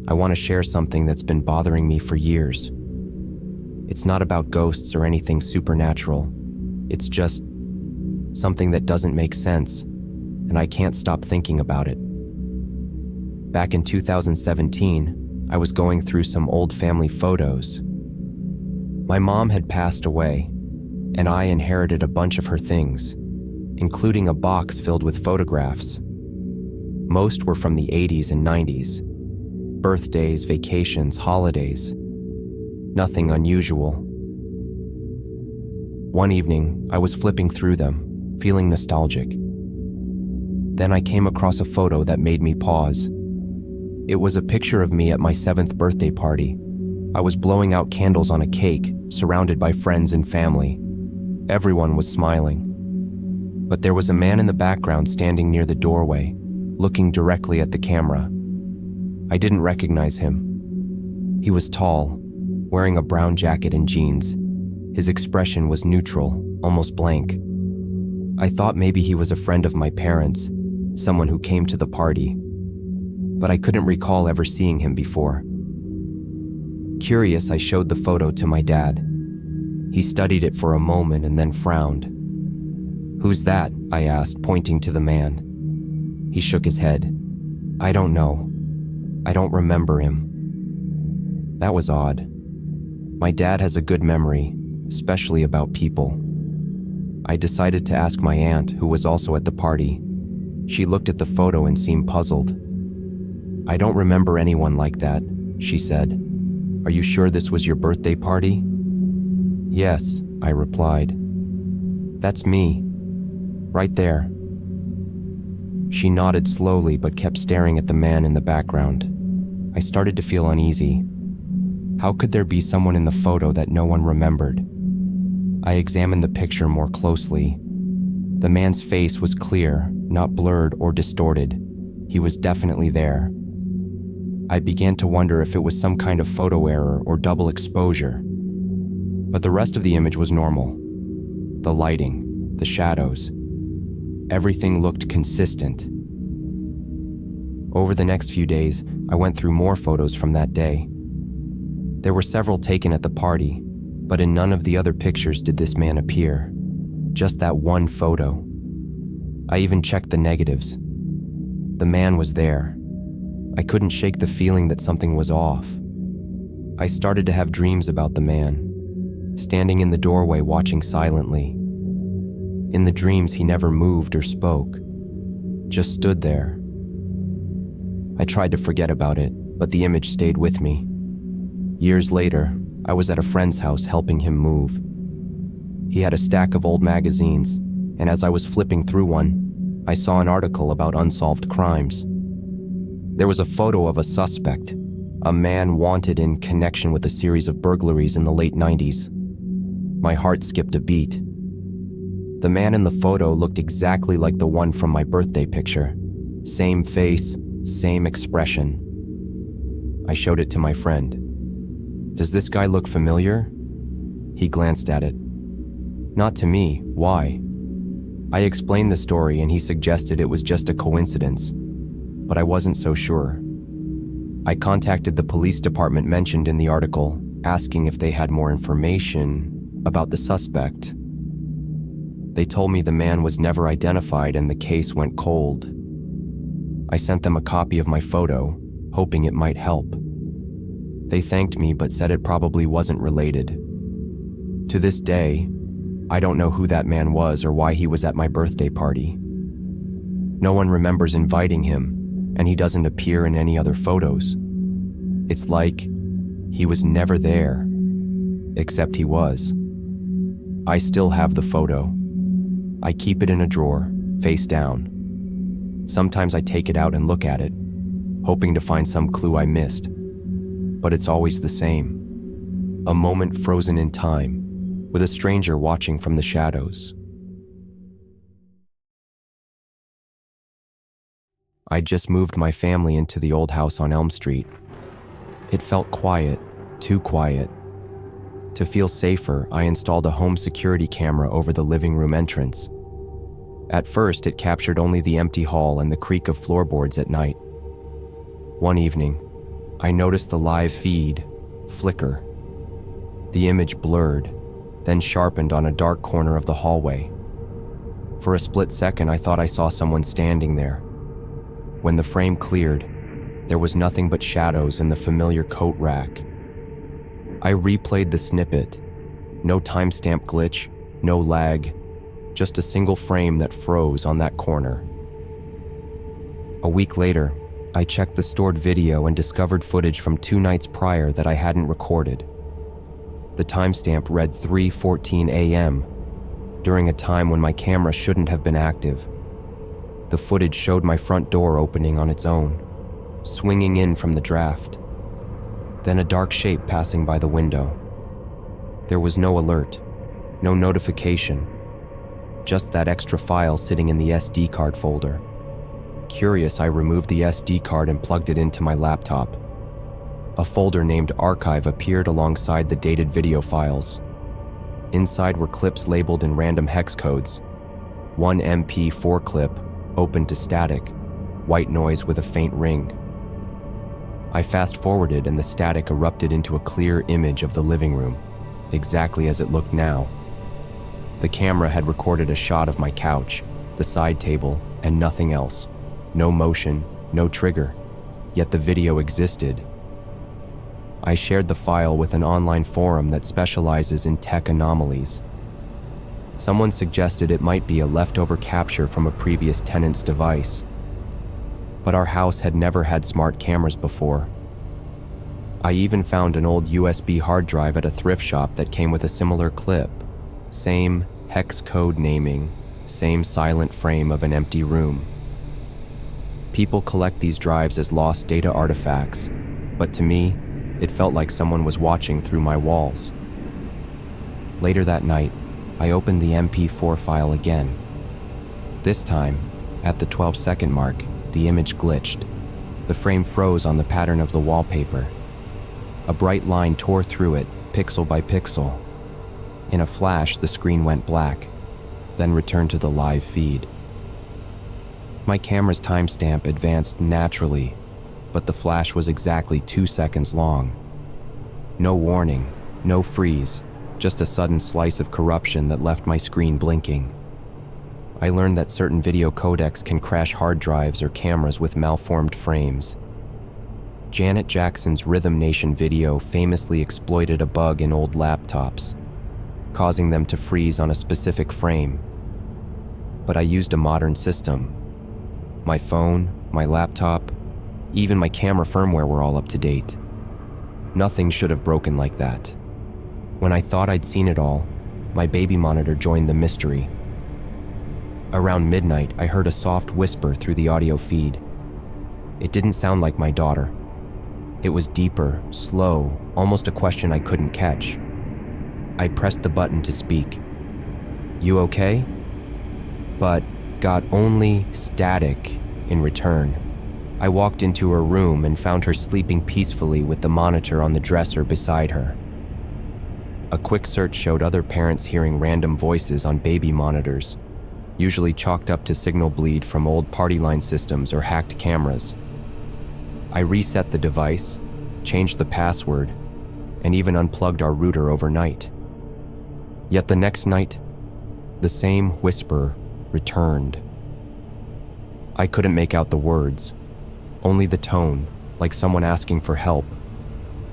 I want to share something that's been bothering me for years. It's not about ghosts or anything supernatural. It's just something that doesn't make sense, and I can't stop thinking about it. Back in 2017, I was going through some old family photos. My mom had passed away, and I inherited a bunch of her things, including a box filled with photographs. Most were from the 80s and 90s. Birthdays, vacations, holidays. Nothing unusual. One evening, I was flipping through them, feeling nostalgic. Then I came across a photo that made me pause. It was a picture of me at my 7th birthday party. I was blowing out candles on a cake, surrounded by friends and family. Everyone was smiling. But there was a man in the background standing near the doorway, looking directly at the camera. I didn't recognize him. He was tall, wearing a brown jacket and jeans. His expression was neutral, almost blank. I thought maybe he was a friend of my parents', someone who came to the party. But I couldn't recall ever seeing him before. Curious, I showed the photo to my dad. He studied it for a moment and then frowned. "Who's that?" I asked, pointing to the man. He shook his head. "I don't know. I don't remember him." That was odd. My dad has a good memory, especially about people. I decided to ask my aunt, who was also at the party. She looked at the photo and seemed puzzled. "I don't remember anyone like that," she said. "Are you sure this was your birthday party?" "Yes," I replied. "That's me. Right there." She nodded slowly but kept staring at the man in the background. I started to feel uneasy. How could there be someone in the photo that no one remembered? I examined the picture more closely. The man's face was clear, not blurred or distorted. He was definitely there. I began to wonder if it was some kind of photo error or double exposure. But the rest of the image was normal. The lighting, the shadows, everything looked consistent. Over the next few days, I went through more photos from that day. There were several taken at the party, but in none of the other pictures did this man appear. Just that one photo. I even checked the negatives. The man was there. I couldn't shake the feeling that something was off. I started to have dreams about the man, standing in the doorway watching silently. In the dreams, he never moved or spoke, just stood there. I tried to forget about it, but the image stayed with me. Years later, I was at a friend's house helping him move. He had a stack of old magazines, and as I was flipping through one, I saw an article about unsolved crimes. There was a photo of a suspect, a man wanted in connection with a series of burglaries in the late 90s. My heart skipped a beat. The man in the photo looked exactly like the one from my birthday picture. Same face, same expression. I showed it to my friend. "Does this guy look familiar?" He glanced at it. "Not to me. Why?" I explained the story and he suggested it was just a coincidence, but I wasn't so sure. I contacted the police department mentioned in the article, asking if they had more information about the suspect. They told me the man was never identified and the case went cold. I sent them a copy of my photo, hoping it might help. They thanked me but said it probably wasn't related. To this day, I don't know who that man was or why he was at my birthday party. No one remembers inviting him, and he doesn't appear in any other photos. It's like he was never there, except he was. I still have the photo. I keep it in a drawer, face down. Sometimes I take it out and look at it, hoping to find some clue I missed. But it's always the same. A moment frozen in time, with a stranger watching from the shadows. I'd just moved my family into the old house on Elm Street. It felt quiet, too quiet. To feel safer, I installed a home security camera over the living room entrance. At first, it captured only the empty hall and the creak of floorboards at night. One evening, I noticed the live feed flicker. The image blurred, then sharpened on a dark corner of the hallway. For a split second, I thought I saw someone standing there. When the frame cleared, there was nothing but shadows in the familiar coat rack. I replayed the snippet. No timestamp glitch, no lag, just a single frame that froze on that corner. A week later, I checked the stored video and discovered footage from 2 nights prior that I hadn't recorded. The timestamp read 3:14 a.m., during a time when my camera shouldn't have been active. The footage showed my front door opening on its own, swinging in from the draft, then a dark shape passing by the window. There was no alert, no notification, just that extra file sitting in the SD card folder. Curious, I removed the SD card and plugged it into my laptop. A folder named Archive appeared alongside the dated video files. Inside were clips labeled in random hex codes. One MP4 clip, opened to static, white noise with a faint ring. I fast-forwarded and the static erupted into a clear image of the living room, exactly as it looked now. The camera had recorded a shot of my couch, the side table, and nothing else. No motion, no trigger, yet the video existed. I shared the file with an online forum that specializes in tech anomalies. Someone suggested it might be a leftover capture from a previous tenant's device. But our house had never had smart cameras before. I even found an old USB hard drive at a thrift shop that came with a similar clip. Same hex code naming, same silent frame of an empty room. People collect these drives as lost data artifacts, but to me, it felt like someone was watching through my walls. Later that night, I opened the MP4 file again. This time, at the 12-second mark, the image glitched. The frame froze on the pattern of the wallpaper. A bright line tore through it, pixel by pixel. In a flash, the screen went black, then returned to the live feed. My camera's timestamp advanced naturally, but the flash was exactly 2 seconds long. No warning, no freeze, just a sudden slice of corruption that left my screen blinking. I learned that certain video codecs can crash hard drives or cameras with malformed frames. Janet Jackson's Rhythm Nation video famously exploited a bug in old laptops, causing them to freeze on a specific frame. But I used a modern system. My phone, my laptop, even my camera firmware were all up to date. Nothing should have broken like that. When I thought I'd seen it all, my baby monitor joined the mystery. Around midnight, I heard a soft whisper through the audio feed. It didn't sound like my daughter. It was deeper, slow, almost a question I couldn't catch. I pressed the button to speak. "You okay?" But got only static in return. I walked into her room and found her sleeping peacefully with the monitor on the dresser beside her. A quick search showed other parents hearing random voices on baby monitors, usually chalked up to signal bleed from old party line systems or hacked cameras. I reset the device, changed the password, and even unplugged our router overnight. Yet the next night, the same whisper returned. I couldn't make out the words, only the tone, like someone asking for help,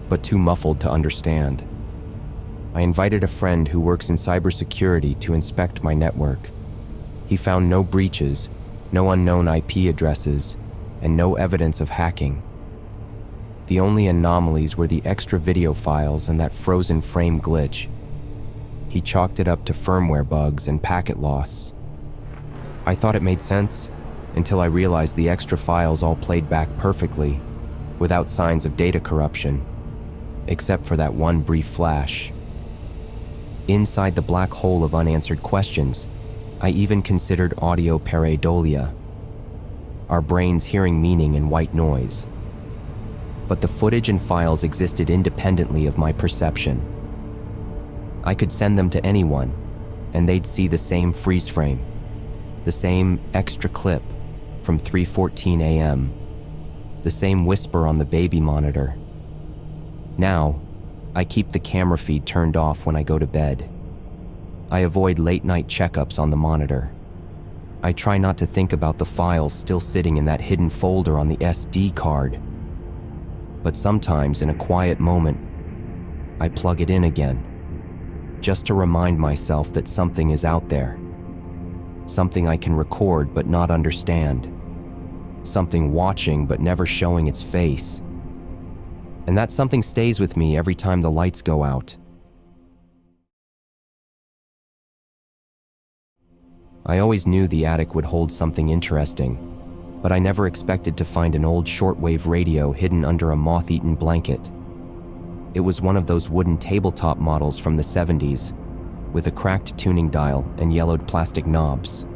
but too muffled to understand. I invited a friend who works in cybersecurity to inspect my network. He found no breaches, no unknown IP addresses, and no evidence of hacking. The only anomalies were the extra video files and that frozen frame glitch. He chalked it up to firmware bugs and packet loss. I thought it made sense until I realized the extra files all played back perfectly, without signs of data corruption, except for that one brief flash. Inside the black hole of unanswered questions, I even considered audio pareidolia, our brains hearing meaning in white noise. But the footage and files existed independently of my perception. I could send them to anyone, and they'd see the same freeze frame, the same extra clip from 3:14 a.m., the same whisper on the baby monitor. Now, I keep the camera feed turned off when I go to bed. I avoid late-night checkups on the monitor. I try not to think about the files still sitting in that hidden folder on the SD card. But sometimes, in a quiet moment, I plug it in again, just to remind myself that something is out there. Something I can record but not understand. Something watching but never showing its face. And that something stays with me every time the lights go out. I always knew the attic would hold something interesting, but I never expected to find an old shortwave radio hidden under a moth-eaten blanket. It was one of those wooden tabletop models from the 70s, with a cracked tuning dial and yellowed plastic knobs.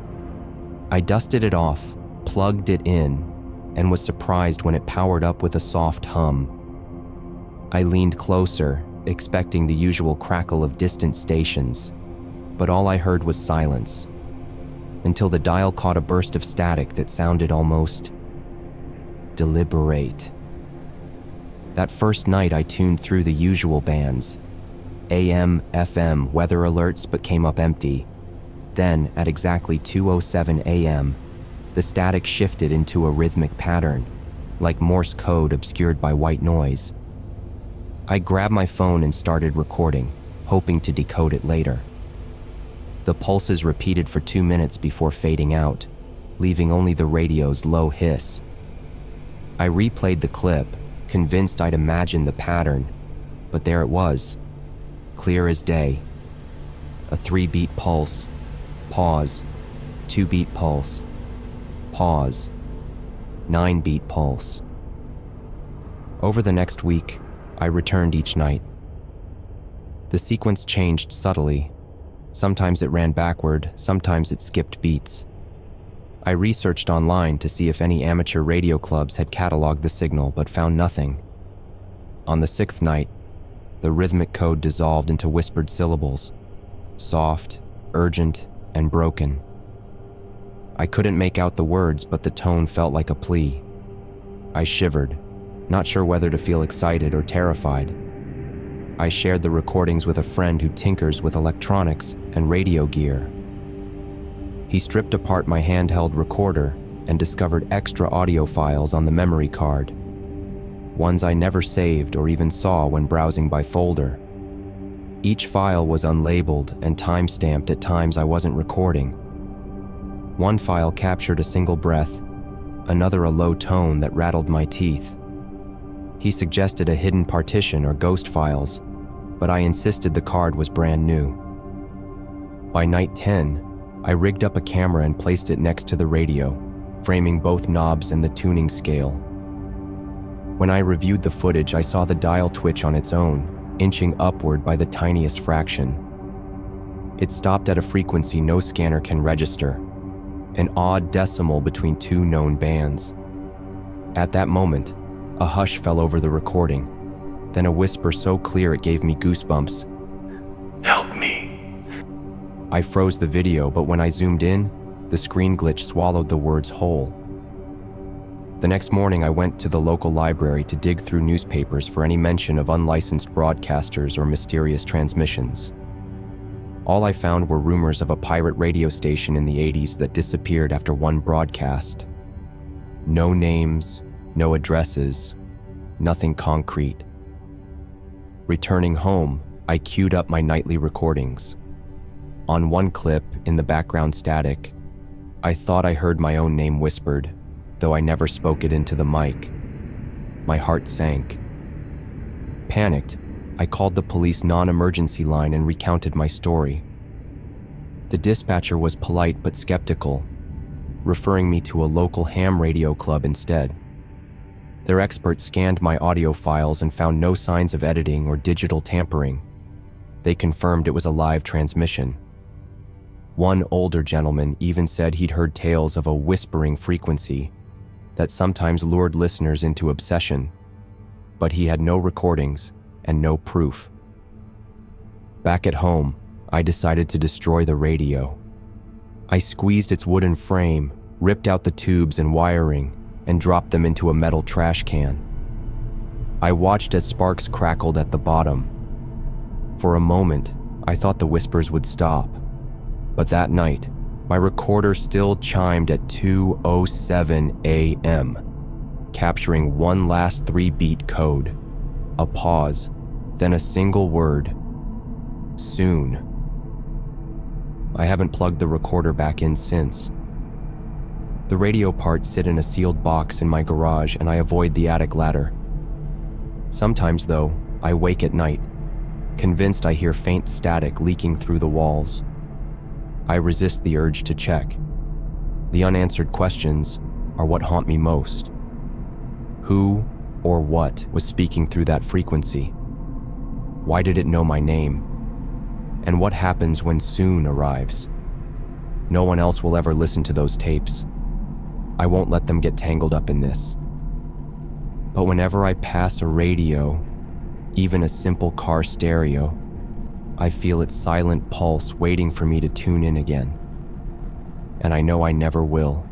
I dusted it off, plugged it in, and was surprised when it powered up with a soft hum. I leaned closer, expecting the usual crackle of distant stations, but all I heard was silence, until the dial caught a burst of static that sounded almost deliberate. That first night I tuned through the usual bands, AM, FM, weather alerts, but came up empty. Then, at exactly 2:07 a.m., the static shifted into a rhythmic pattern, like Morse code obscured by white noise. I grabbed my phone and started recording, hoping to decode it later. The pulses repeated for 2 minutes before fading out, leaving only the radio's low hiss. I replayed the clip, convinced I'd imagined the pattern, but there it was, clear as day. A 3-beat pulse, pause, 2-beat pulse, pause, 9-beat pulse. Over the next week, I returned each night. The sequence changed subtly. Sometimes it ran backward, sometimes it skipped beats. I researched online to see if any amateur radio clubs had cataloged the signal, but found nothing. On the 6th night, the rhythmic code dissolved into whispered syllables, soft, urgent, and broken. I couldn't make out the words, but the tone felt like a plea. I shivered, not sure whether to feel excited or terrified. I shared the recordings with a friend who tinkers with electronics and radio gear. He stripped apart my handheld recorder and discovered extra audio files on the memory card, ones I never saved or even saw when browsing by folder. Each file was unlabeled and time-stamped at times I wasn't recording. One file captured a single breath, another a low tone that rattled my teeth. He suggested a hidden partition or ghost files, but I insisted the card was brand new. By night 10, I rigged up a camera and placed it next to the radio, framing both knobs and the tuning scale. When I reviewed the footage, I saw the dial twitch on its own, inching upward by the tiniest fraction. It stopped at a frequency no scanner can register, an odd decimal between two known bands. At that moment, a hush fell over the recording, then a whisper so clear it gave me goosebumps. "Help me." I froze the video, but when I zoomed in, the screen glitch swallowed the words whole. The next morning, I went to the local library to dig through newspapers for any mention of unlicensed broadcasters or mysterious transmissions. All I found were rumors of a pirate radio station in the 80s that disappeared after one broadcast. No names, no addresses, nothing concrete. Returning home, I queued up my nightly recordings. On one clip, in the background static, I thought I heard my own name whispered, though I never spoke it into the mic. My heart sank. Panicked, I called the police non-emergency line and recounted my story. The dispatcher was polite but skeptical, referring me to a local ham radio club instead. Their expert scanned my audio files and found no signs of editing or digital tampering. They confirmed it was a live transmission. One older gentleman even said he'd heard tales of a whispering frequency that sometimes lured listeners into obsession, but he had no recordings and no proof. Back at home, I decided to destroy the radio. I squeezed its wooden frame, ripped out the tubes and wiring, and dropped them into a metal trash can. I watched as sparks crackled at the bottom. For a moment, I thought the whispers would stop, but that night, my recorder still chimed at 2:07 a.m., capturing one last 3-beat code, a pause, then a single word: soon. I haven't plugged the recorder back in since. The radio parts sit in a sealed box in my garage, and I avoid the attic ladder. Sometimes, though, I wake at night, convinced I hear faint static leaking through the walls. I resist the urge to check. The unanswered questions are what haunt me most. Who or what was speaking through that frequency? Why did it know my name? And what happens when soon arrives? No one else will ever listen to those tapes. I won't let them get tangled up in this. But whenever I pass a radio, even a simple car stereo, I feel its silent pulse waiting for me to tune in again. And I know I never will.